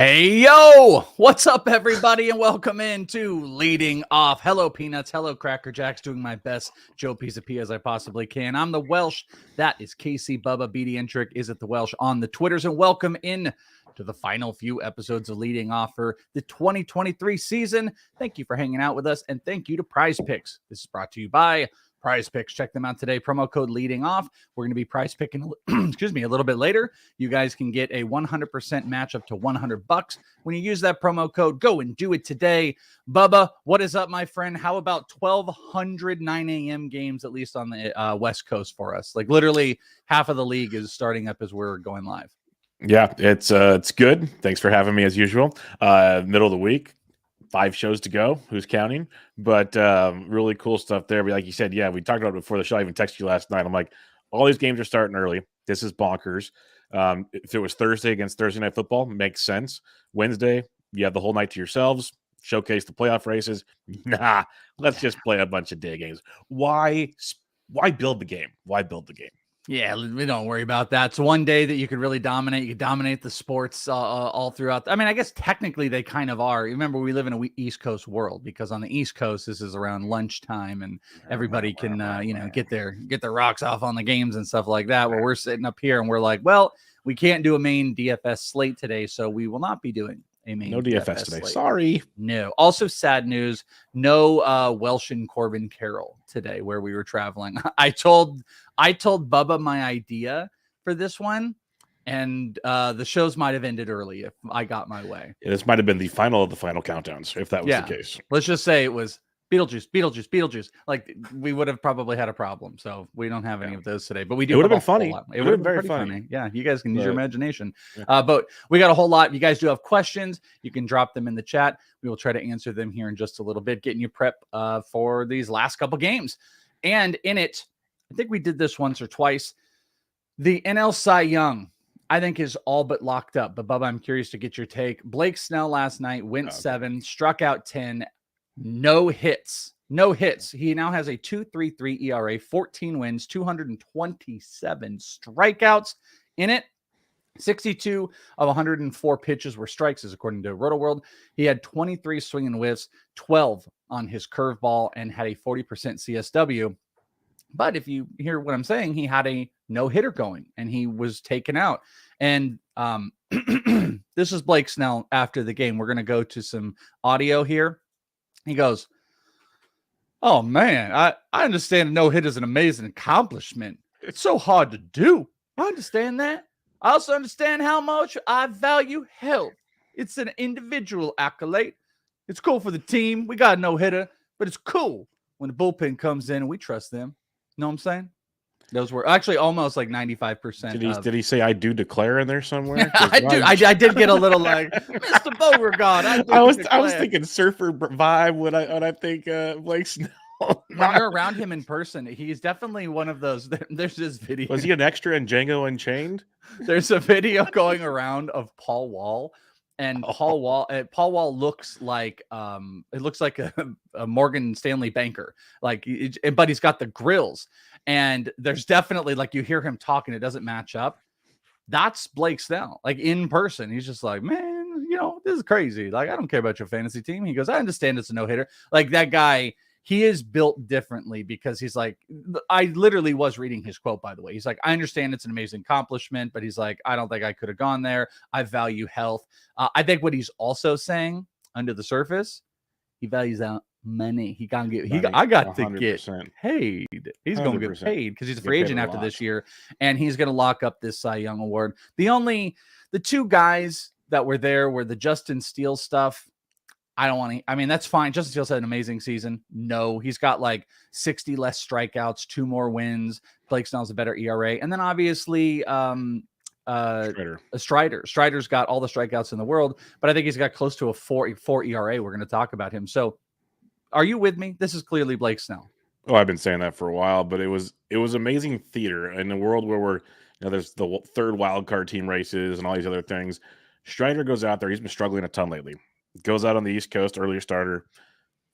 Hey, yo, what's up, everybody, and welcome into Leading Off. Hello, Peanuts. Hello, Cracker Jacks. Doing my best Joe Piece of P as I possibly can. I'm the Welsh. That is Casey Bubba. BD Entrick is at the Welsh on the Twitters. And welcome in to the final few episodes of Leading Off for the 2023 season. Thank you for hanging out with us, and thank you to PrizePicks. This is brought to you by PrizePicks. Check them out today. Promo code Leading Off. We're going to be prize picking, excuse me, a little bit later. You guys can get a 100% match up to $100 when you use that promo code. Go and do it today. Bubba, what is up, my friend? How about 1,200 9 a.m. games, at least on the West Coast for us? Like literally half of the league is starting up as we're going live. Yeah, it's good. Thanks for having me as usual. Middle of the week. 5 shows to go. Who's counting? But really cool stuff there. But like you said, yeah, we talked about it before the show. I even texted you last night. I'm like, all these games are starting early. This is bonkers. If it was Thursday against Thursday Night Football, makes sense. Wednesday, you have the whole night to yourselves. Showcase the playoff races. Nah, let's just play a bunch of day games. Why build the game? Why build the game? Yeah, we don't worry about that. It's one day that you could really dominate. You could dominate the sports all throughout. I mean, I guess technically they kind of are. Remember, we live in a East Coast world because on the East Coast, this is around lunchtime and everybody can, get their rocks off on the games and stuff like that. Where we're sitting up here and we're like, well, we can't do a main DFS slate today, so we will not be doing a main DFS today. slate. Sorry. No. Also, sad news. No Welsh and Corbin Carroll today where we were traveling. I told Bubba my idea for this one, and the shows might have ended early if I got my way. Yeah, this might have been the final of the final countdowns, if that was the case. Let's just say it was Beetlejuice. Like, we would have probably had a problem. So we don't have any of those today, but we do. It would have been funny. It would have been very funny. Yeah, you guys can use your imagination. Yeah. But we got a whole lot. If you guys do have questions, you can drop them in the chat. We will try to answer them here in just a little bit, getting you prep for these last couple games. And in it, I think we did this once or twice. The NL Cy Young, I think, is all but locked up. But Bubba, I'm curious to get your take. Blake Snell last night went 7, struck out 10. No hits. He now has a 2.33 ERA, 14 wins, 227 strikeouts in it. 62 of 104 pitches were strikes, as according to RotoWorld. He had 23 swing and whiffs, 12 on his curveball, and had a 40% CSW. But if you hear what I'm saying, he had a no-hitter going, and he was taken out. And this is Blake Snell after the game. We're going to go to some audio here. He goes, "Oh, man, I understand a no-hit is an amazing accomplishment. It's so hard to do. I understand that. I also understand how much I value health. It's an individual accolade. It's cool for the team. We got a no-hitter, but it's cool when the bullpen comes in and we trust them." You know what I'm saying? Those were actually almost like 95%. Did he say "I do declare" in there somewhere? I did get a little like Mr. Beauregard. I was thinking surfer vibe when I think Blake Snell. When you're around him in person, he's definitely one of those. There's this video. Was he an extra in Django Unchained? There's a video going around of Paul Wall. And Paul Wall looks like it looks like a Morgan Stanley banker, but he's got the grills, and there's definitely, like, you hear him talking, it doesn't match up. That's Blake Snell, like, in person. He's just like, man, this is crazy. Like, I don't care about your fantasy team. He goes, I understand it's a no hitter. Like, that guy, he is built differently because he's like, I literally was reading his quote, by the way. He's like, I understand it's an amazing accomplishment, but he's like, I don't think I could have gone there. I value health. I think what he's also saying under the surface, he values out money. I got to get paid. He's going to get paid because he's a free agent after this year, and he's going to lock up this Cy Young award. The 2 guys that were there were the Justin Steele stuff. That's fine. Justin Steele's had an amazing season. No, he's got like 60 less strikeouts, 2 more wins. Blake Snell's a better ERA. And then obviously Strider. Strider's got all the strikeouts in the world, but I think he's got close to a 4 ERA. We're going to talk about him. So are you with me? This is clearly Blake Snell. Oh, I've been saying that for a while, but it was amazing theater in a world where there's the 3rd wild card team races and all these other things. Strider goes out there. He's been struggling a ton lately. Goes out on the East Coast, earlier starter.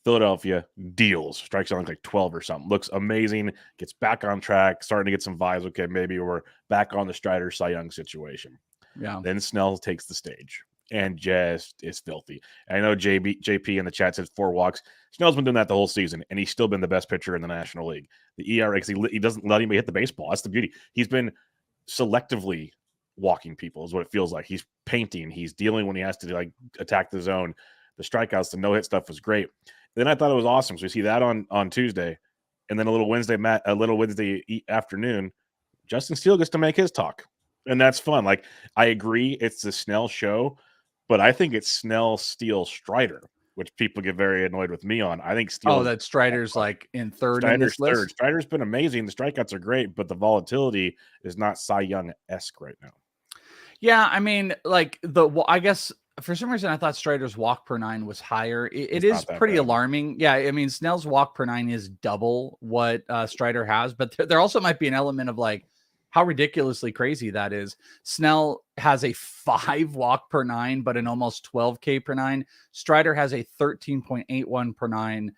Philadelphia deals, strikes out like 12 or something. Looks amazing. Gets back on track, starting to get some vibes. Okay, maybe we're back on the Strider Cy Young situation. Yeah. Then Snell takes the stage. and just is filthy. And I know JP in the chat says 4 walks. Snell's been doing that the whole season, and he's still been the best pitcher in the National League. The ERA, because he doesn't let anybody hit the baseball. That's the beauty. He's been selectively walking people is what it feels like. He's painting. He's dealing when he has to like attack the zone. The strikeouts, the no-hit stuff was great. Then I thought it was awesome. So we see that on Tuesday, and then a little Wednesday afternoon, Justin Steele gets to make his talk, and that's fun. Like I agree, it's the Snell show, but I think it's Snell, Steele, Strider, which people get very annoyed with me on. I think Steele. Oh, that Strider's like in third in this list. Third. Strider's been amazing. The strikeouts are great, but the volatility is not Cy Young-esque right now. Yeah, I mean, like I guess for some reason I thought Strider's walk per 9 was higher. It is pretty alarming. Yeah, I mean, Snell's walk per 9 is double what Strider has, but there also might be an element of like how ridiculously crazy that is. Snell has a 5 walk per 9, but an almost 12 K per 9. Strider has a 13.81 per 9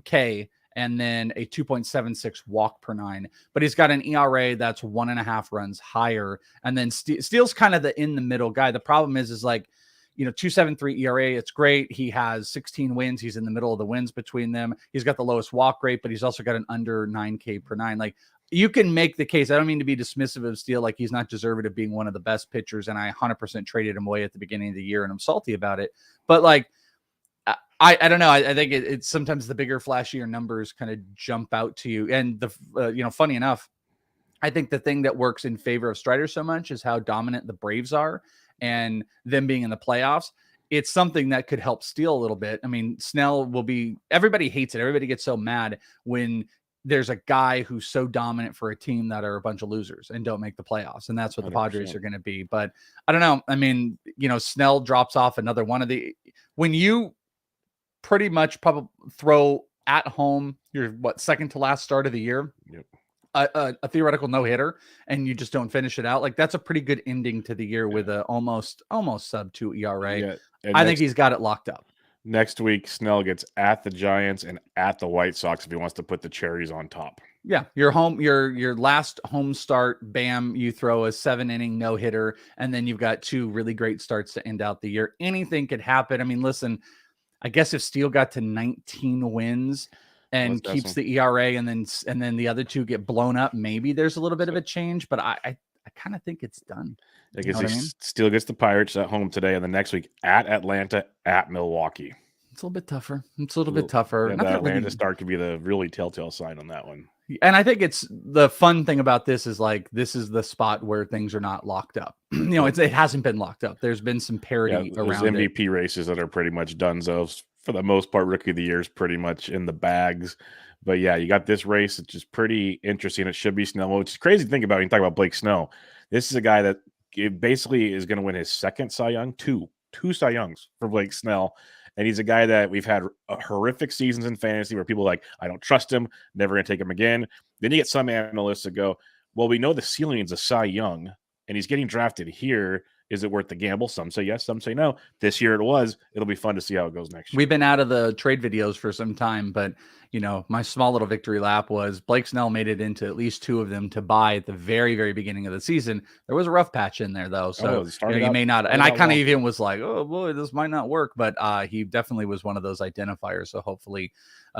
K, and then a 2.76 walk per 9. But he's got an ERA that's 1.5 runs higher. And then Steele's kind of the in the middle guy. The problem is like, 2.73 ERA. It's great. He has 16 wins. He's in the middle of the wins between them. He's got the lowest walk rate, but he's also got an under 9K per 9. Like you can make the case. I don't mean to be dismissive of Steele. Like he's not deserving of being one of the best pitchers. And I 100% traded him away at the beginning of the year, and I'm salty about it. But like, I don't know. I think it's sometimes the bigger, flashier numbers kind of jump out to you. And the funny enough, I think the thing that works in favor of Strider so much is how dominant the Braves are, and them being in the playoffs. It's something that could help Steele a little bit. I mean, Snell will be. Everybody hates it. Everybody gets so mad when there's a guy who's so dominant for a team that are a bunch of losers and don't make the playoffs. And that's what the 100%. Padres are going to be. But I don't know. I mean, Snell drops off another one of the when you pretty much probably throw at home your second to last start of the year, yep. a theoretical no-hitter, and you just don't finish it out. Like that's a pretty good ending to the year with a almost sub 2 ERA. Yeah. I think he's got it locked up. Next week, Snell gets at the Giants and at the White Sox if he wants to put the cherries on top. Yeah, your last home start, bam, you throw a 7-inning no-hitter, and then you've got 2 really great starts to end out the year. Anything could happen. I mean, listen, I guess if Steele got to 19 wins and keeps the ERA, and then the other 2 get blown up, maybe there's a little bit of a change, but I kind of think it's done. I guess Steele gets the Pirates at home today, and the next week at Atlanta, at Milwaukee. It's a little bit tougher. It's a little bit tougher. Yeah, that Atlanta start could be the really telltale sign on that one. And I think it's the fun thing about this is like this is the spot where things are not locked up. It hasn't been locked up. There's been some parity around MVP races that are pretty much done. So for the most part, Rookie of the Year is pretty much in the bags. But yeah, you got this race, which is pretty interesting. It should be Snell, which is crazy to think about when you talk about Blake Snell. This is a guy that basically is going to win his second Cy Young, two Cy Youngs for Blake Snell. And he's a guy that we've had horrific seasons in fantasy where people are like, I don't trust him, never going to take him again. Then you get some analysts that go, well, we know the ceiling is a Cy Young, and he's getting drafted here. Is it worth the gamble? Some say yes, some say no. This year it was. It'll be fun to see how it goes next year. We've been out of the trade videos for some time, but my small little victory lap was Blake Snell made it into at least 2 of them to buy at the very, very beginning of the season. There was a rough patch in there though. So you may not, and I kind of even was like, oh boy, this might not work, but he definitely was one of those identifiers. So hopefully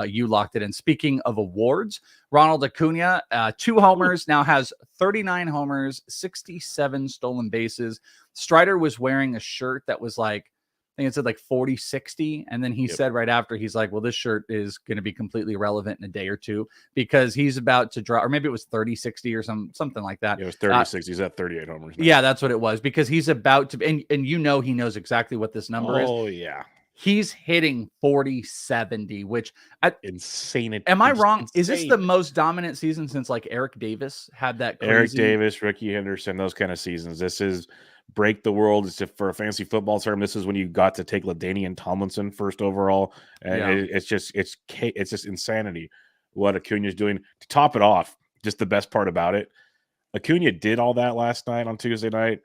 you locked it in. Speaking of awards, Ronald Acuna, 2 homers, now has 39 homers, 67 stolen bases. Strider was wearing a shirt that was like, I think it said like 40-60. And then he said right after, he's like, well, this shirt is going to be completely irrelevant in a day or 2 because he's about to draw, or maybe it was 30-60 or something like that. Yeah, it was 30-60. He's at 38 homers now. Yeah, that's what it was because he's about to, and he knows exactly what this number is. Oh, yeah. He's hitting 40-70, which insane. Am I wrong? Insane. Is this the most dominant season since like Eric Davis had that crazy... Eric Davis, Ricky Henderson, those kind of seasons? This is break the world. It's for a fantasy football term. This is when you got to take LaDainian Tomlinson first overall, and it's just insanity what Acuna's doing. To top it off, just the best part about it, Acuna did all that last night on Tuesday night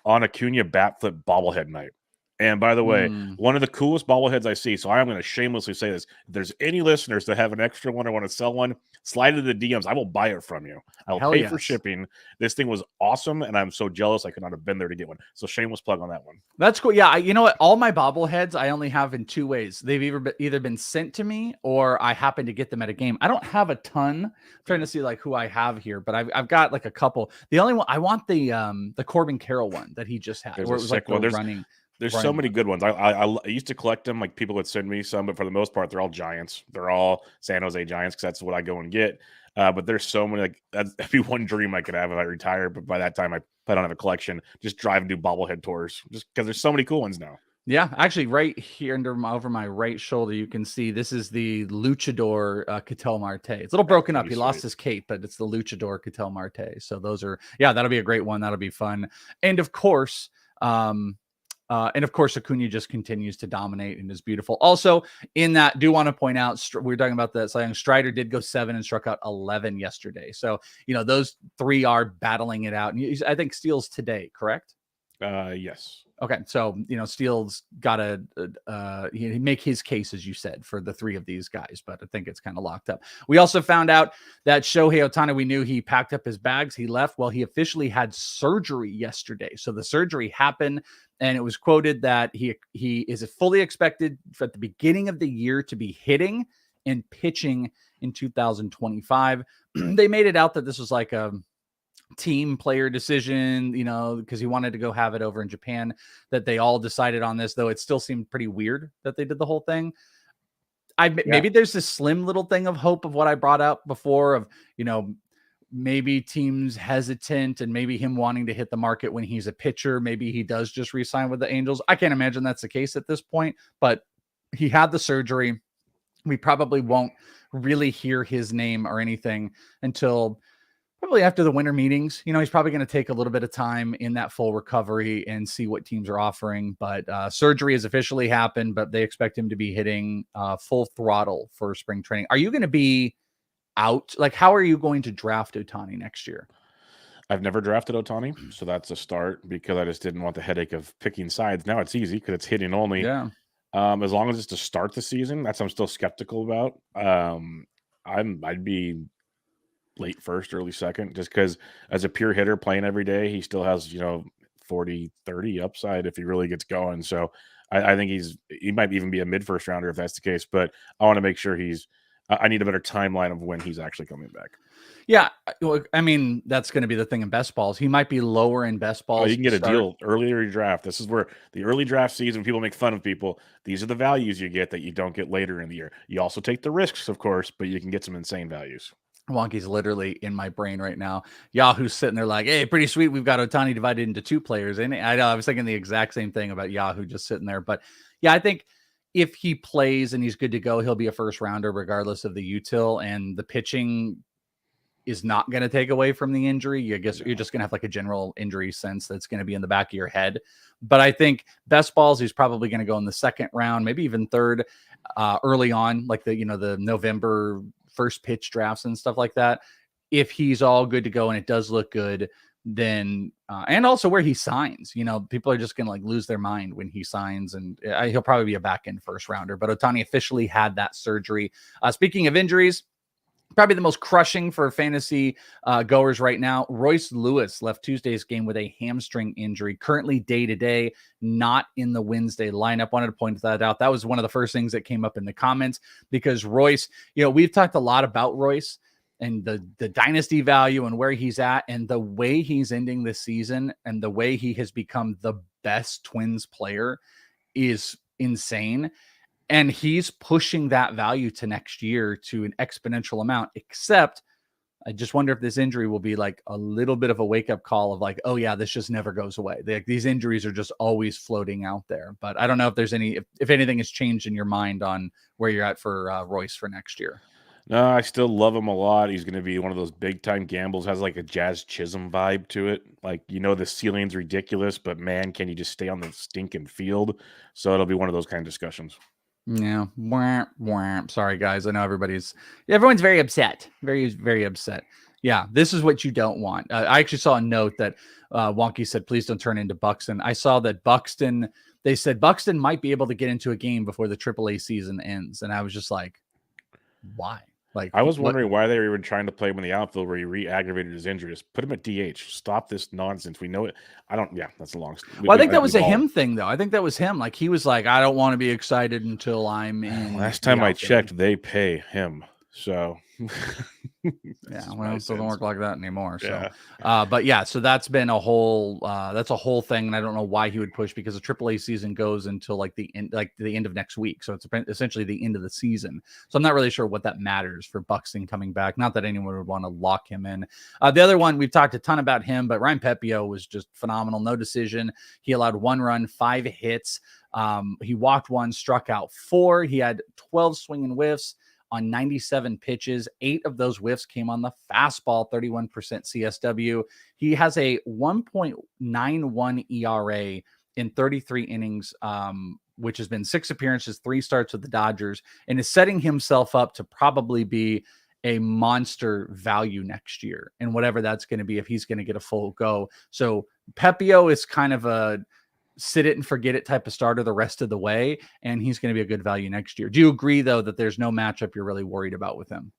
on Acuna bat flip bobblehead night. And by the way, Mm. one of the coolest bobbleheads I see, so I'm going to shamelessly say this. If there's any listeners that have an extra one or want to sell one, slide into the DMs. I will buy it from you. I will Hell pay for yes. shipping. This thing was awesome, and I'm so jealous I could not have been there to get one. So shameless plug on that one. That's cool. Yeah, you know what? All my bobbleheads I only have in two ways. They've either been sent to me or I happen to get them at a game. I don't have a ton. I'm trying to see like who I have here, but I've got like a couple. The only one I want the Corbin Carroll one that he just had, There's where a it was like sick one. the running. There's running so many one. good ones. I used to collect them. Like people would send me some, but for the most part, they're all Giants. They're all San Jose Giants because that's what I go and get. But there's so many. Like that'd be one dream I could have if I retire. But by that time, I plan on have a collection. Just drive and do bobblehead tours. Just because there's so many cool ones now. Yeah, actually, right here over my right shoulder, you can see this is the Luchador Ketel Marte. It's a little broken up. He lost his cape, but it's the Luchador Ketel Marte. So those are, yeah, that'll be a great one. That'll be fun. And of course, Acuna just continues to dominate and is beautiful. Also, in that, do want to point out, we were talking about that. So Strider did go 7 and struck out 11 yesterday. So, those three are battling it out. And I think Steele's today, correct? Yes. Okay, so Steele's got to make his case, as you said, for the three of these guys, but I think it's kind of locked up. We also found out that Shohei Ohtani, we knew he packed up his bags, he left. Well, he officially had surgery yesterday, so the surgery happened, and it was quoted that he is fully expected at the beginning of the year to be hitting and pitching in 2025. They made it out that this was like a team player decision, because he wanted to go have it over in Japan, that they all decided on this, though it still seemed pretty weird that they did the whole thing. Maybe there's this slim little thing of hope of what I brought up before of, maybe teams hesitant and maybe him wanting to hit the market when he's a pitcher. Maybe he does just re-sign with the Angels. I can't imagine that's the case at this point, but he had the surgery. We probably won't really hear his name or anything until probably after the winter meetings. He's probably going to take a little bit of time in that full recovery and see what teams are offering. But surgery has officially happened, but they expect him to be hitting full throttle for spring training. Are you going to be out? Like, how are you going to draft Ohtani next year? I've never drafted Ohtani, so that's a start because I just didn't want the headache of picking sides. Now it's easy because it's hitting only. Yeah. As long as it's to start the season, that's I'm still skeptical about. I'd be late first, early second, just because as a pure hitter playing every day, he still has, 40, 30 upside if he really gets going. So I think he might even be a mid first rounder if that's the case, but I want to make sure I need a better timeline of when he's actually coming back. Yeah. I mean, that's going to be the thing in best balls. He might be lower in best balls. Oh, you can get a deal earlier in your draft. This is where the early draft season, people make fun of people. These are the values you get that you don't get later in the year. You also take the risks, of course, but you can get some insane values. Wonky's literally in my brain right now. Yahoo's sitting there like, hey, pretty sweet. We've got Ohtani divided into two players. And I know I was thinking the exact same thing about Yahoo just sitting there. But yeah, I think if he plays and he's good to go, he'll be a first rounder regardless of the util. And the pitching is not going to take away from the injury. I guess you're just going to have like a general injury sense that's going to be in the back of your head. But I think best balls, he's probably going to go in the second round, maybe even third, early on, like the November first pitch drafts and stuff like that. If he's all good to go and it does look good, then and also where he signs, people are just gonna lose their mind when he signs, and he'll probably be a back end first rounder. But Ohtani officially had that surgery. Speaking of injuries, probably the most crushing for fantasy goers right now, Royce Lewis left Tuesday's game with a hamstring injury, currently day-to-day, not in the Wednesday lineup. Wanted to point that out. That was one of the first things that came up in the comments because Royce, we've talked a lot about Royce and the dynasty value and where he's at and the way he's ending this season and the way he has become the best Twins player is insane. And he's pushing that value to next year to an exponential amount, except I just wonder if this injury will be like a little bit of a wake-up call of like, oh yeah, this just never goes away. These injuries are just always floating out there. But I don't know if there's if anything has changed in your mind on where you're at for Royce for next year. No, I still love him a lot. He's going to be one of those big-time gambles, has like a Jazz Chisholm vibe to it. Like, the ceiling's ridiculous, but man, can you just stay on the stinking field? So it'll be one of those kind of discussions. Yeah. Sorry, guys. I know everyone's very upset. Very, very upset. Yeah, this is what you don't want. I actually saw a note that Wonky said, please don't turn into Buxton. I saw that they said Buxton might be able to get into a game before the AAA season ends. And I was just like, why? Like, I was wondering why they were even trying to play him in the outfield where he re-aggravated his injury. Just put him at DH. Stop this nonsense. We know it. That's a long. Well, I think that was a him thing, though. I think that was him. Like, he was like, I don't want to be excited until I'm in. Last time I checked, they pay him. So yeah, well, it doesn't work like that anymore. So, yeah. But yeah, so that's been a whole thing, and I don't know why he would push, because the AAA season goes until the end of next week, so it's essentially the end of the season. So I'm not really sure what that matters for Buxton coming back. Not that anyone would want to lock him in. The other one, we've talked a ton about him, but Ryan Pepio was just phenomenal. No decision. He allowed 1 run, 5 hits. He walked 1, struck out 4. He had 12 swinging whiffs on 97 pitches. 8 of those whiffs came on the fastball, 31% CSW. He has a 1.91 ERA in 33 innings, which has been 6 appearances, 3 starts with the Dodgers, and is setting himself up to probably be a monster value next year, and whatever that's going to be, if he's going to get a full go. So Pepio is kind of a sit it and forget it type of starter the rest of the way, and he's going to be a good value next year. Do you agree, though, that there's no matchup you're really worried about with him?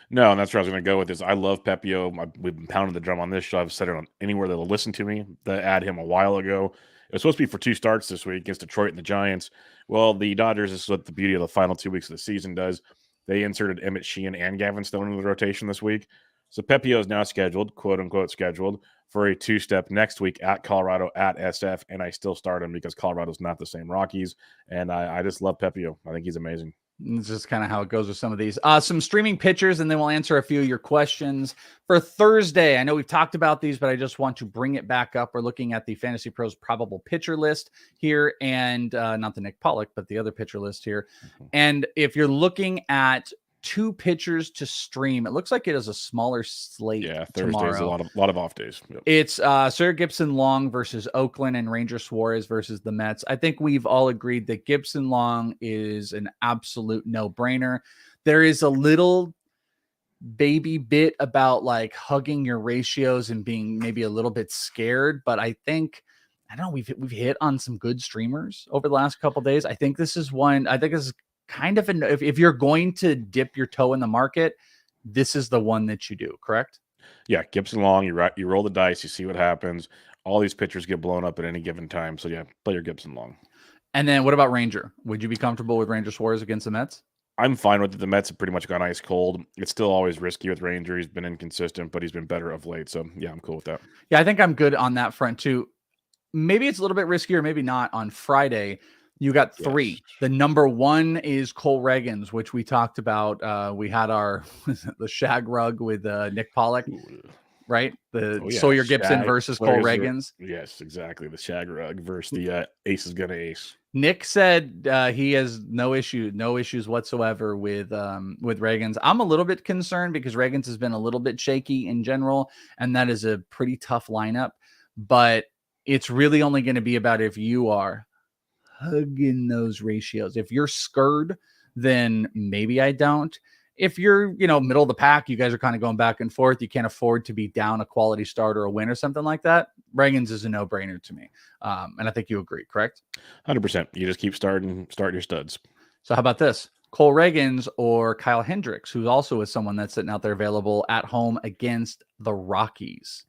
No, and that's where I was going to go with this. I love Pepio. We've been pounding the drum on this show. I've said it on anywhere that'll listen to me. They add him a while ago. It was supposed to be for 2 starts this week against Detroit and the Giants. Well, the Dodgers, this is what the beauty of the final 2 weeks of the season does. They inserted Emmett Sheehan and Gavin Stone into the rotation this week. So Pepio is now scheduled, quote unquote scheduled, for a 2-step next week at Colorado, at SF, and I still start him because Colorado's not the same Rockies, and I just love Pepio. I think he's amazing. It's just kind of how it goes with some of these. Some streaming pitchers, and then we'll answer a few of your questions for Thursday. I know we've talked about these, but I just want to bring it back up. We're looking at the Fantasy Pros probable pitcher list here, and not the Nick Pollock, but the other pitcher list here. Mm-hmm. And if you're looking at 2 pitchers to stream, it looks like it is a smaller slate. Yeah, Thursday's a lot of off days. Yep. It's Sir Gibson Long versus Oakland and Ranger Suarez versus the Mets. I think we've all agreed that Gibson Long is an absolute no-brainer. There is a little baby bit about like hugging your ratios and being maybe a little bit scared, but I think, I don't know, we've hit on some good streamers over the last couple of days. I think this is one. I think this is kind of if you're going to dip your toe in the market, this is the one that you do, correct? Yeah, Gibson Long, you roll the dice, you see what happens. All these pitchers get blown up at any given time. So yeah, play your Gibson Long. And then what about Ranger? Would you be comfortable with Ranger Suarez against the Mets? I'm fine with it. The Mets have pretty much gone ice cold. It's still always risky with Ranger. He's been inconsistent, but he's been better of late. So yeah, I'm cool with that. Yeah, I think I'm good on that front too. Maybe it's a little bit riskier, maybe not. On Friday, you got 3. Yes. The number 1 is Cole Reagans, which we talked about. We had the shag rug with Nick Pollock, right? Sawyer Gibson versus Cole Reagans. Yes, exactly. The shag rug versus the ace is gonna ace. Nick said he has no issues whatsoever with Reagans. I'm a little bit concerned because Reagans has been a little bit shaky in general, and that is a pretty tough lineup. But it's really only going to be about if you are hugging those ratios. If you're scared, then maybe I don't. If you're, middle of the pack, you guys are kind of going back and forth, you can't afford to be down a quality start or a win or something like that, Reagans is a no-brainer to me. And I think you agree, correct? 100%. You just keep starting your studs. So how about this? Cole Reagans or Kyle Hendricks, who also is someone that's sitting out there available at home against the Rockies.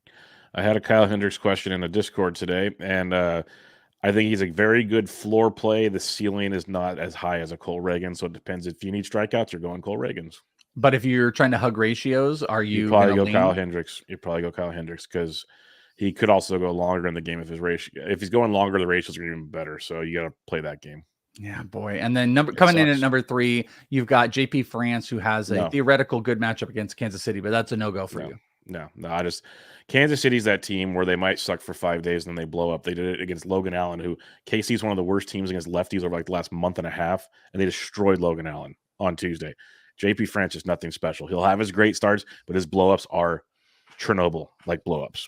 I had a Kyle Hendricks question in the Discord today, and I think he's a very good floor play. The ceiling is not as high as a Cole Reagans, so it depends. If you need strikeouts, you're going Cole Reagans. But if you're trying to hug ratios, are you probably go Kyle Hendricks? You probably go Kyle Hendricks because he could also go longer in the game if he's going longer, the ratios are even better. So you got to play that game. Yeah, boy. And then coming in at number 3, you've got JP France, who has a theoretical good matchup against Kansas City, but that's a no-go for you. No. Kansas City's that team where they might suck for 5 days and then they blow up. They did it against Logan Allen, who KC's one of the worst teams against lefties over like the last month and a half, and they destroyed Logan Allen on Tuesday. JP France is nothing special. He'll have his great starts, but his blowups are Chernobyl-like blowups.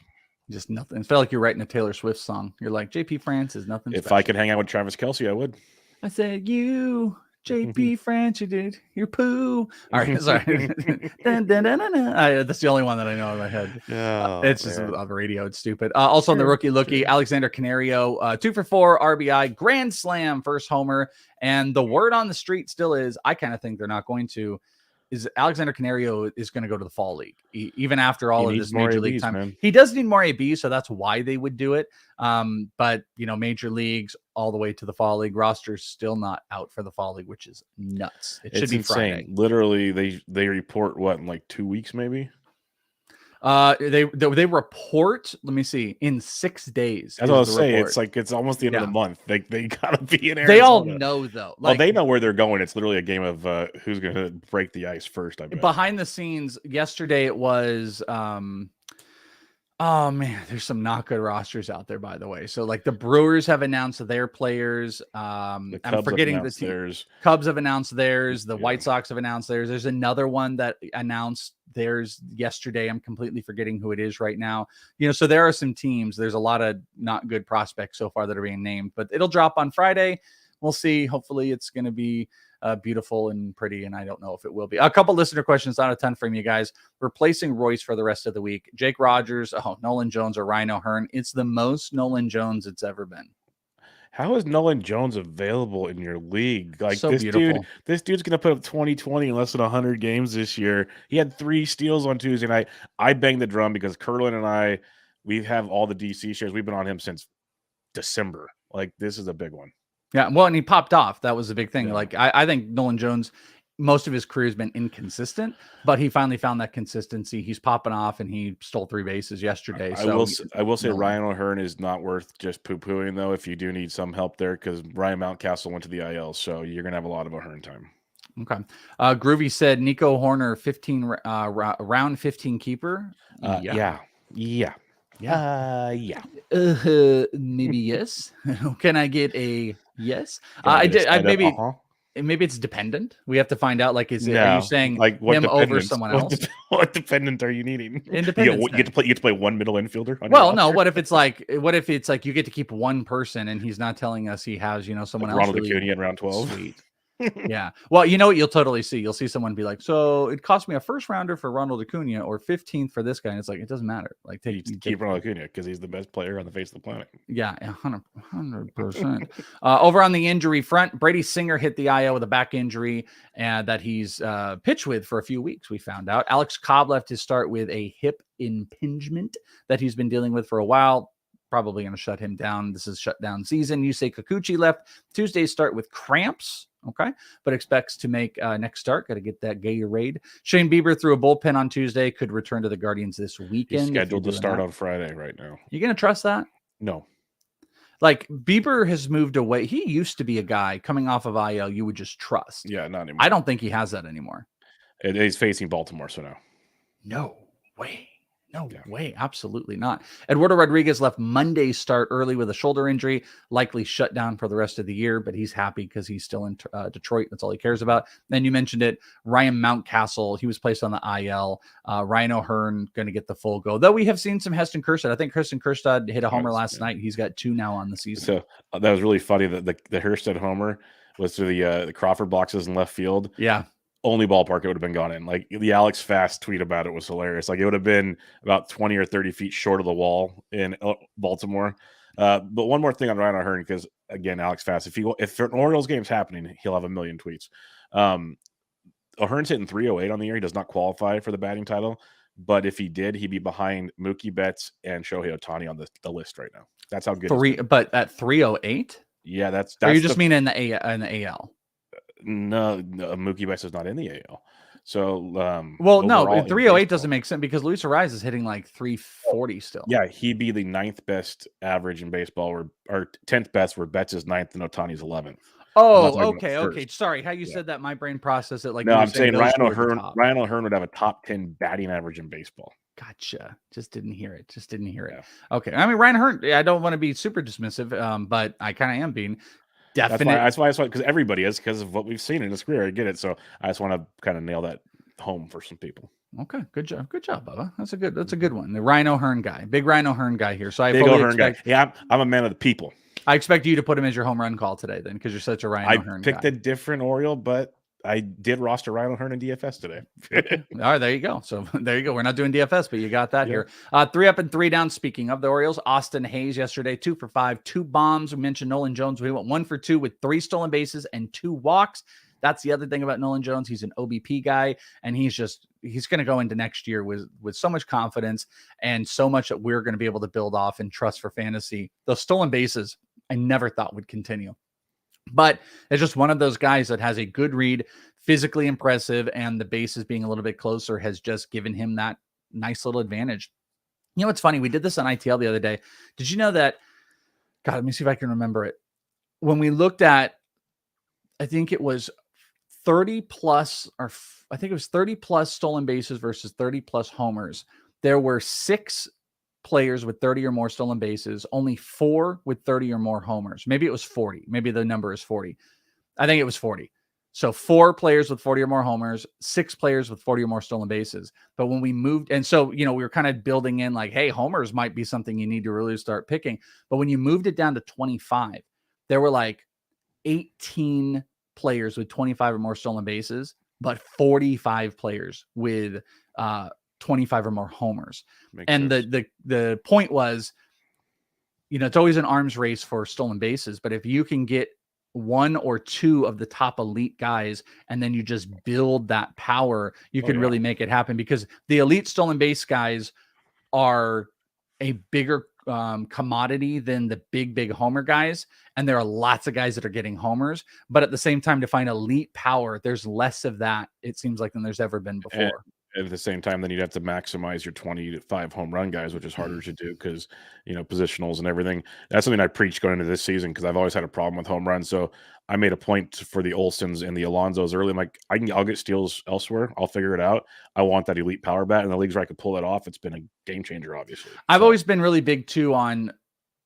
Just nothing. It felt like you're writing a Taylor Swift song. You're like, JP France is nothing If special. I could hang out with Travis Kelce, I would. I said, you JP France, you did your poo. All right, sorry. Dun, dun, dun, dun, dun. That's the only one that I know in my head. It's just on the radio. It's stupid. Also on the rookie lookie, Alexander Canario, 2 for 4 RBI, grand slam, first homer. And the word on the street still is, I kind of think they're not going to, is Alexander Canario is going to go to the fall league, even after all of this major league time. Man. He does need more ABs, so that's why they would do it. But major leagues all the way to the fall league roster's still not out for the fall league, which is nuts. It should be insane. Friday. Literally, they report what in like 2 weeks, maybe. They report. Let me see. In 6 days. That's what I was saying. It's like it's almost the end of the month. They gotta be in Arizona. They all know though. Well, they know where they're going. It's literally a game of who's going to break the ice first. I bet. Behind the scenes, yesterday it was. Oh man, there's some not good rosters out there, by the way. So like the Brewers have announced their players. I'm forgetting the team. Cubs have announced theirs. The White Sox have announced theirs. There's another one that announced theirs yesterday. I'm completely forgetting who it is right now. So there are some teams. There's a lot of not good prospects so far that are being named, but it'll drop on Friday. We'll see. Hopefully it's going to be beautiful and pretty, and I don't know if it will be. A couple listener questions, not a ton from you guys. Replacing Royce for the rest of the week. Jake Rogers, Nolan Jones, or Ryan O'Hearn. It's the most Nolan Jones it's ever been. How is Nolan Jones available in your league? Like so this beautiful. This dude's gonna put up 20-20 in less than 100 games this year. He had 3 steals on Tuesday night. I banged the drum because Curlin and we have all the DC shares. We've been on him since December. Like this is a big one. Yeah, well, and he popped off. That was a big thing. Yeah. Like I think Nolan Jones, most of his career has been inconsistent, but he finally found that consistency. He's popping off, and he stole 3 bases yesterday. I will say Ryan O'Hearn is not worth just poo-pooing though. If you do need some help there, because Ryan Mountcastle went to the IL, so you're gonna have a lot of O'Hearn time. Okay. Groovy said Nico Horner 15 round 15 keeper. Yeah. Maybe yes. Can I get a yes? Maybe it's dependent. We have to find out. Like, are you saying like what him over someone else? What dependent are you needing? Independent. You get to play one middle infielder. Well, no. What if it's like you get to keep one person and he's not telling us he has someone else? Ronald Acuna in round 12. Sweet. Yeah. Well, you know what you'll totally see? You'll see someone be like, so it cost me a first rounder for Ronald Acuna or 15th for this guy. And it's like, it doesn't matter. Like, keep Ronald Acuna because he's the best player on the face of the planet. Yeah, 100%. Over on the injury front, Brady Singer hit the IL with a back injury that he's pitched with for a few weeks, we found out. Alex Cobb left his start with a hip impingement that he's been dealing with for a while. Probably going to shut him down. This is shutdown season. Yusei Kikuchi left Tuesday's start with cramps. Okay, but expects to make next start. Got to get that Gatorade. Shane Bieber threw a bullpen on Tuesday. Could return to the Guardians this weekend. He's scheduled to start on Friday right now. You going to trust that? No. Like Bieber has moved away. He used to be a guy coming off of IL you would just trust. Yeah, not anymore. I don't think he has that anymore. He's facing Baltimore, so no. No way. No way. Absolutely not. Eduardo Rodriguez left Monday's start early with a shoulder injury, likely shut down for the rest of the year, but he's happy because he's still in Detroit. That's all he cares about. Then you mentioned it. Ryan Mountcastle, he was placed on the IL. Ryan O'Hearn going to get the full go, though we have seen some Heston Kjerstad. I think Heston Kjerstad hit a homer last night. He's got 2 now on the season. So that was really funny that the Kjerstad homer was through the Crawford boxes in left field. Yeah. Only ballpark it would have been gone in. Like the Alex Fast tweet about it was hilarious. Like it would have been about 20 or 30 feet short of the wall in Baltimore. But one more thing on Ryan O'Hearn, because again, Alex Fast, if an Orioles game's happening, he'll have a million tweets. O'Hearn's hitting 308 on the year. He does not qualify for the batting title, but if he did, he'd be behind Mookie Betts and Shohei Ohtani on the list right now. That's how good. But at 308, yeah, that's. Or you just mean in the AL? No, Mookie Betts is not in the AL. So, well, no, 308 doesn't make sense because Luis Ariz is hitting like 340 still. Yeah, he'd be the 9th best average in baseball, or 10th best, where Betts is 9th and Ohtani's 11th. Oh, okay. Sorry, how you said that, my brain processed it like. No, I'm saying Ryan O'Hearn would have a top 10 batting average in baseball. Gotcha. Just didn't hear it. Yeah. Okay. I mean, Ryan O'Hearn, I don't want to be super dismissive, but I kind of am being. Definitely. That's why because everybody is, because of what we've seen in his career. I get it. So I just want to kind of nail that home for some people. Okay, good job, Bubba. That's a good one. The Ryan O'Hearn guy, big Ryan O'Hearn guy here. So I big fully O'Hearn expect. Guy. Yeah, I'm a man of the people. I expect you to put him as your home run call today then, because you're such a Ryan I O'Hearn picked guy. a different Oriole, but I did roster Ryan O'Hearn in DFS today. Okay. All right, there you go. So there you go. We're not doing DFS, but you got that Yeah. here. 3 up and 3 down. Speaking of the Orioles, Austin Hayes yesterday, 2 for 5, 2 bombs. We mentioned Nolan Jones. We went 1 for 2 with 3 stolen bases and 2 walks. That's the other thing about Nolan Jones. He's an OBP guy, and he's going to go into next year with so much confidence and so much that we're going to be able to build off and trust for fantasy. Those stolen bases, I never thought would continue. But it's just one of those guys that has a good read, physically impressive, and the bases being a little bit closer has just given him that nice little advantage. You know what's funny? We did this on ITL the other day. Did you know that? God, let me see if I can remember it. When we looked at, I think it was 30 plus, or I think it was 30 plus stolen bases versus 30 plus homers. There were 6 players with 30 or more stolen bases, only 4 with 30 or more homers. Maybe it was 40. Maybe the number is 40. I think it was 40. So 4 players with 40 or more homers, 6 players with 40 or more stolen bases. But when we moved, and so, we were kind of building in like, hey, homers might be something you need to really start picking. But when you moved it down to 25, there were like 18 players with 25 or more stolen bases, but 45 players with 25 or more homers. Makes and sense. the point was, it's always an arms race for stolen bases, but if you can get 1 or 2 of the top elite guys, and then you just build that power, you can really make it happen, because the elite stolen base guys are a bigger commodity than the big homer guys. And there are lots of guys that are getting homers, but at the same time, to find elite power, there's less of that, it seems like, than there's ever been before. And at the same time, then you'd have to maximize your 25 home run guys, which is harder to do because, positionals and everything. That's something I preach going into this season, because I've always had a problem with home runs. So I made a point for the Olsons and the Alonsos early. I'm like, I'll get steals elsewhere. I'll figure it out. I want that elite power bat, and the leagues where I could pull that off, it's been a game changer, obviously. I've always been really big too on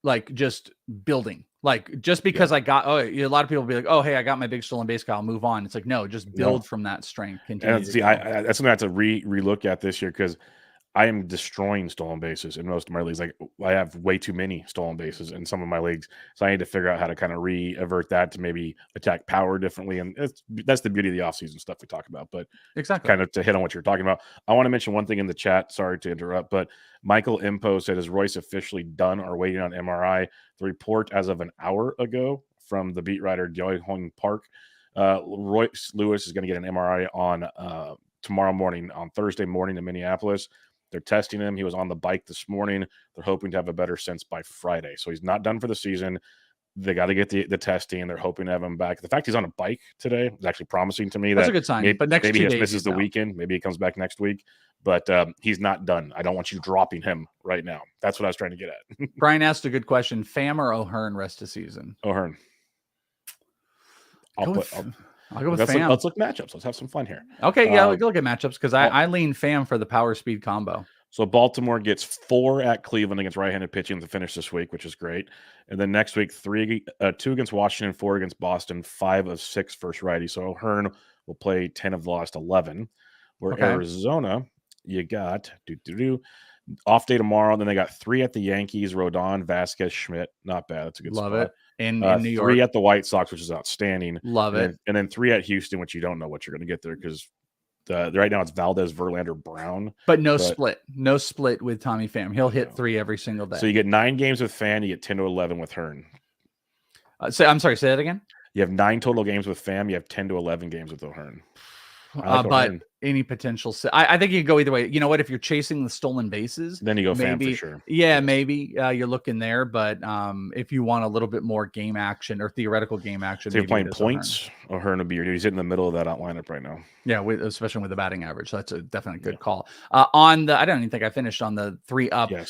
like just building. Like, just because I got, a lot of people will be like, oh, hey, I got my big stolen base guy, I'll move on. It's like, no, just build from that strength. Continue. And see, that's something I have to relook at this year, because I am destroying stolen bases in most of my leagues. Like, I have way too many stolen bases in some of my leagues, so I need to figure out how to kind of avert that to maybe attack power differently. And that's the beauty of the offseason stuff we talk about. But exactly, kind of to hit on what you're talking about, I want to mention one thing in the chat. Sorry to interrupt, but Michael Impo said, "Is Royce officially done or waiting on MRI?" The report as of an hour ago from the beat writer Joy Hong Park, Royce Lewis is going to get an MRI on tomorrow morning, on Thursday morning in Minneapolis. They're testing him. He was on the bike this morning. They're hoping to have a better sense by Friday. So he's not done for the season. They got to get the testing. They're hoping to have him back. The fact he's on a bike today is actually promising to me. That's a good sign. But maybe he misses the weekend. Maybe he comes back next week. But he's not done. I don't want you dropping him right now. That's what I was trying to get at. Brian asked a good question. Pham or O'Hearn rest of season? O'Hearn. I'll go with Pham. Let's look matchups. Let's have some fun here. Okay, yeah, we'll look at matchups, because I lean Pham for the power speed combo. So Baltimore gets 4 at Cleveland against right-handed pitching to finish this week, which is great. And then next week, 2 against Washington, 4 against Boston, 5 of 6 first righty. So O'Hearn will play 10 of the last 11. Where Arizona, you got off day tomorrow. Then they got 3 at the Yankees, Rodon, Vasquez, Schmidt. Not bad. That's a good spot. Love it. In New York. 3 at the White Sox, which is outstanding. Love it. And then 3 at Houston, which you don't know what you're going to get there, because right now it's Valdez, Verlander, Brown. But no split with Tommy Pham. He'll hit 3 every single day. So you get 9 games with Pham, you get 10 to 11 with Hearn. I'm sorry, say that again? You have 9 total games with Pham, you have 10 to 11 games with O'Hearn. But any potential, I think you can go either way. You know what? If you're chasing the stolen bases, then you go Pham for sure. Yeah, maybe you're looking there. But if you want a little bit more game action or theoretical game action, so you're playing points, O'Hearn would be your dude. He's in the middle of that lineup right now. Yeah, especially with the batting average. So that's a definitely good call. I don't even think I finished on the 3 up. Yeah,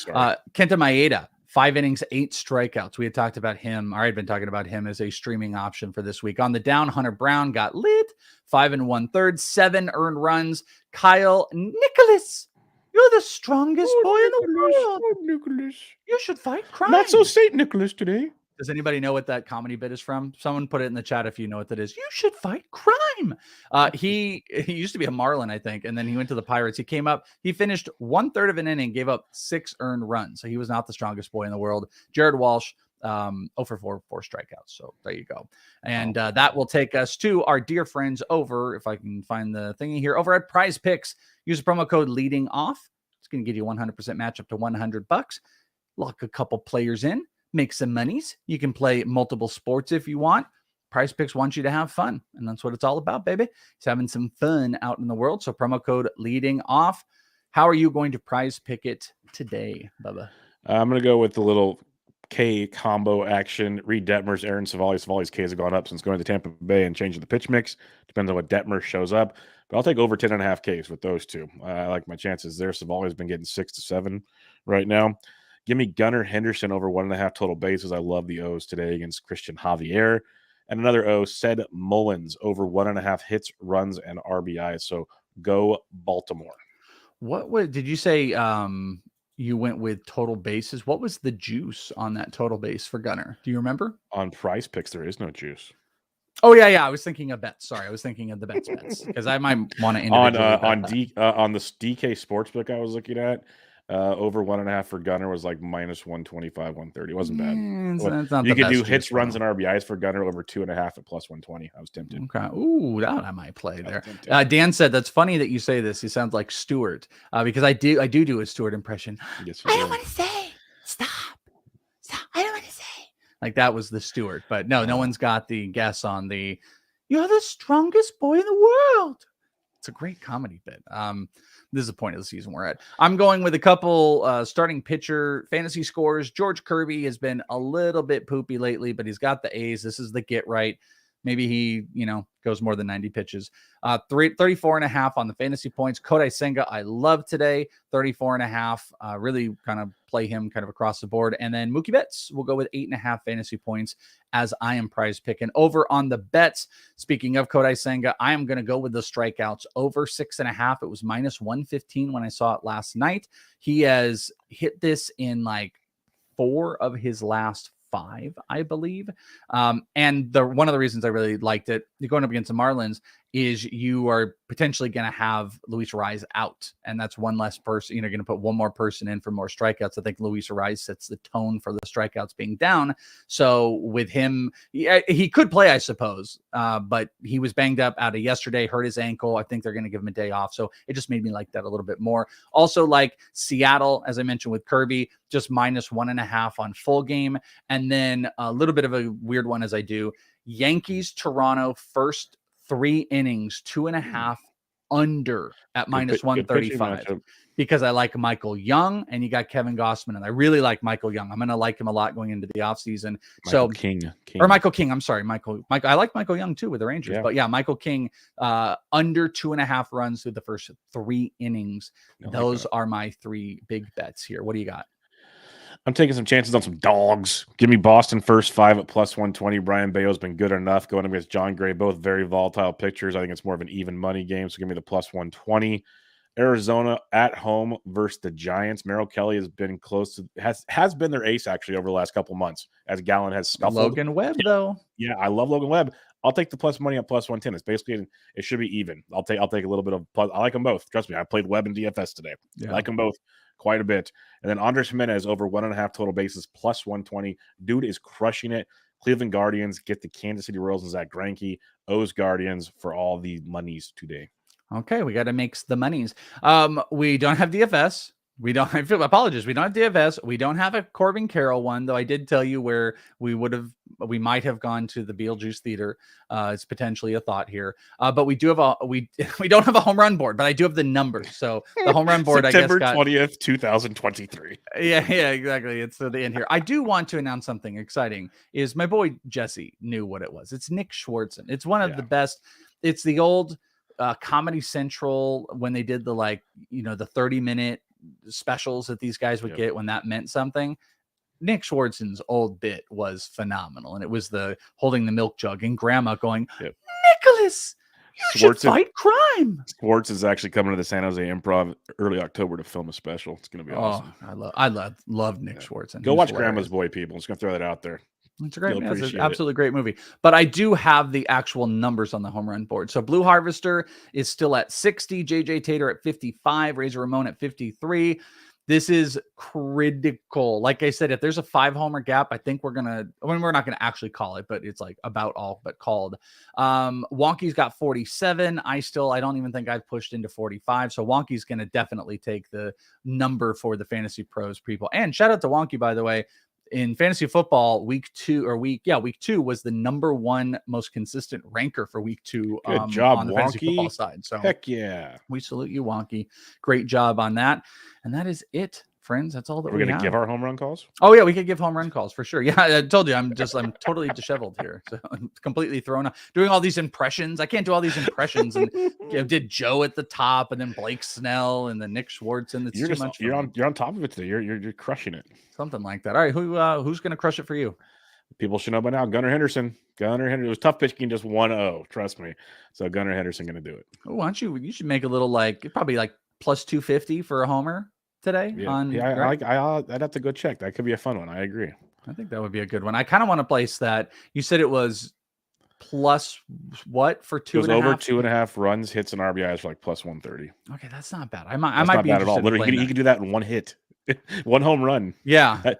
Kenta Maeda. 5 innings, 8 strikeouts. We had talked about him. I had been talking about him as a streaming option for this week. On the down, Hunter Brown got lit. 5 1/3, 7 earned runs. Kyle Nicholas, you're the strongest boy in the world. Nicholas. You should fight crime. Not so St. Nicholas today. Does anybody know what that comedy bit is from? Someone put it in the chat if you know what that is. You should fight crime. He used to be a Marlin, I think, and then he went to the Pirates. He came up. He finished 1/3 of an inning, gave up 6 earned runs. So he was not the strongest boy in the world. Jared Walsh, 0 for 4 strikeouts. So there you go. And that will take us to our dear friends over, if I can find the thingy here, over at PrizePicks. Use the promo code leading off. It's going to give you 100% match up to $100. Lock a couple players in, make some monies. You can play multiple sports if you want. PrizePicks wants you to have fun, and that's what it's all about, baby. It's having some fun out in the world. So promo code leading off. How are you going to prize pick it today, Bubba? I'm going to go with the little K combo action. Reed Detmers, Aaron Savali's. Savali's Ks have gone up since going to Tampa Bay and changing the pitch mix. Depends on what Detmer shows up. But I'll take over 10.5 Ks with those two. I like my chances there. Savali's been getting 6 to 7 right now. Give me Gunnar Henderson over 1.5 total bases. I love the O's today against Christian Javier. And another O, Sed Mullins over 1.5 hits, runs, and RBIs. So go Baltimore. What did you say? You went with total bases. What was the juice on that total base for Gunnar? Do you remember? On PrizePicks, there is no juice. Oh yeah. I was thinking of bets. Sorry, I was thinking of the bets because I might want to on the DK Sportsbook I was looking at. Over 1.5 for Gunnar was like minus 125, 130. It wasn't bad. You could do hits, runs, and RBIs for Gunnar over 2.5 at plus 120. I was tempted. Okay. Ooh, that I might play there. Dan said that's funny that you say this. He sounds like Stewart because I do a Stewart impression. I don't want to say stop. I don't want to say like that was the Stewart, but no one's got the guess on the. You're the strongest boy in the world. It's a great comedy bit. This is the point of the season we're at. I'm going with a couple starting pitcher fantasy scores. George Kirby has been a little bit poopy lately, but he's got the A's. This is the get right. Maybe he, goes more than 90 pitches. 34.5 on the fantasy points. Kodai Senga, I love today. 34.5. Really kind of play him kind of across the board. And then Mookie Betts will go with 8.5 fantasy points as I am prize picking. Over on the bets, speaking of Kodai Senga, I am going to go with the strikeouts over 6.5. It was minus 115 when I saw it last night. He has hit this in like 4 of his last 5, I believe. And one of the reasons I really liked it, you're going up against the Marlins, is you are potentially going to have Luis Rise out. And that's one less person. You're going to put one more person in for more strikeouts. I think Luis Rise sets the tone for the strikeouts being down. So with him, he could play, I suppose. But he was banged up out of yesterday, hurt his ankle. I think they're going to give him a day off. So it just made me like that a little bit more. Also like Seattle, as I mentioned with Kirby, just minus 1.5 on full game. And then a little bit of a weird one as I do. Yankees, Toronto, first 3 innings, 2.5 under at minus 135 because I like Michael Young and you got Kevin Gossman. And I really like Michael Young. I'm going to like him a lot going into the offseason. Michael King. I'm sorry, Michael. I like Michael Young too with the Rangers. Yeah. But yeah, Michael King under 2.5 runs through the first 3 innings. Those are my 3 big bets here. What do you got? I'm taking some chances on some dogs. Give me Boston first 5 at plus 120. Brian Bayo's been good enough going against John Gray, both very volatile pitchers. I think it's more of an even money game, so give me the plus 120. Arizona at home versus the Giants. Merrill Kelly has been close to has been their ace actually over the last couple months as Gallen has scuffled. Logan Webb though. Yeah, I love Logan Webb. I'll take the plus money at plus 110. It's basically it should be even. I'll take a little bit of plus. I like them both. Trust me, I played Webb and DFS today. Yeah. I like them both quite a bit. And then Andres Jimenez over 1.5 total bases plus 120. Dude is crushing it. Cleveland Guardians get the Kansas City Royals and Zach Greinke. O's Guardians for all the monies today. Okay, we got to mix the monies. We don't have DFS. We don't have DFS. We don't have a Corbin Carroll one, though I did tell you where we might have gone to the Beetlejuice Theater. It's potentially a thought here. But we do have we don't have a home run board, but I do have the numbers. So the home run board, September 20th, 2023. Yeah, exactly. It's the end here. I do want to announce something exciting. Is my boy Jesse knew what it was. It's Nick Schwartzen. It's one of the best. It's the old Comedy Central when they did the the 30-minute specials that these guys would get when that meant something. Nick Schwartzen's old bit was phenomenal, and it was the holding the milk jug and grandma going, Nicholas, you should fight crime. Schwartz is actually coming to the San Jose Improv early October to film a special. It's going to be awesome. I love Nick Schwartzen. Go watch Grandma's Boy, people. I'm just going to throw that out there. It's a great movie. It's an absolutely great movie. But I do have the actual numbers on the home run board. So Blue Harvester is still at 60, JJ Tater at 55, Razor Ramon at 53. This is critical. Like I said, if there's a 5-homer gap, I think we're not gonna actually call it, but it's like about all but called. Wonky's got 47. I don't even think I've pushed into 45. So Wonky's gonna definitely take the number for the Fantasy Pros people. And shout out to Wonky, by the way. In fantasy football, week 2 was the number 1 most consistent ranker for week 2 Good job, on the Wonky. fantasy football side. So heck yeah. we salute you, Wonky. Great job on that. And that is it, friends. That's all that We're we going have. to give our home run calls? Oh, yeah, we could give home run calls for sure. Yeah, I told you, I'm totally disheveled here. So I'm completely thrown off. Doing all these impressions. I can't do all these impressions. And did Joe at the top and then Blake Snell and then Nick Schwartz. And it's too much. You're on top of it today. You're crushing it. Something like that. All right, who's going to crush it for you? People should know by now. Gunnar Henderson. It was tough pitching, just 1-0. Trust me. So Gunnar Henderson going to do it. Oh, why don't you should make a little probably plus 250 for a homer today. I'd have to go check. That could be a fun one. I agree. I think that would be a good one. I kind of want to place that. You said it was plus what for 2.5? It was over 2.5 runs, hits, and RBIs for plus 130. Okay, that's not bad. I might be bad at all. Literally, you could do that in one hit, one home run. Yeah.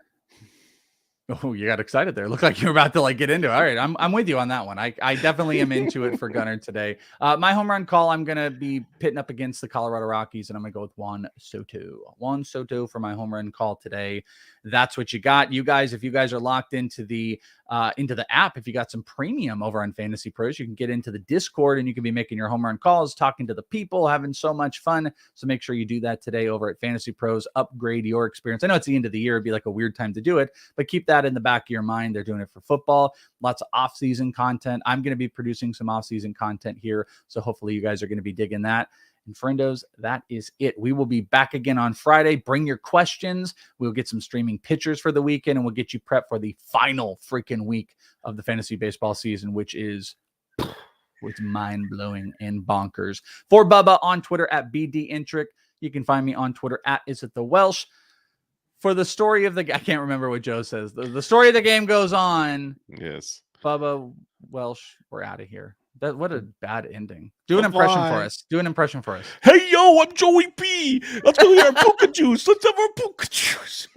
Oh, you got excited there. Looked like you were about to get into it. All right, I'm with you on that one. I definitely am into it for Gunnar today. My home run call, I'm going to be pitting up against the Colorado Rockies, and I'm going to go with Juan Soto. Juan Soto for my home run call today. That's what you got. You guys, if you guys are locked into the app, if you got some premium over on Fantasy Pros, you can get into the Discord and you can be making your home run calls, talking to the people, having so much fun. So make sure you do that today over at Fantasy Pros. Upgrade your experience. I know it's the end of the year. It'd be like a weird time to do it, but keep that in the back of your mind. They're doing it for football. Lots of off-season content. I'm going to be producing some off-season content here. So hopefully you guys are going to be digging that. And friendos, that is it. We will be back again on Friday. Bring your questions. We'll get some streaming pictures for the weekend, and we'll get you prepped for the final freaking week of the fantasy baseball season, which is mind-blowing and bonkers. For Bubba on Twitter at BDintric. You can find me on Twitter at IsItTheWelsh. For the story of I can't remember what Joe says. The story of the game goes on. Yes. Bubba Welsh, we're out of here. What a bad ending. Do an impression for us. Do an impression for us. Hey, yo, I'm Joey P. Let's go get our Puka juice. Let's have our Puka juice.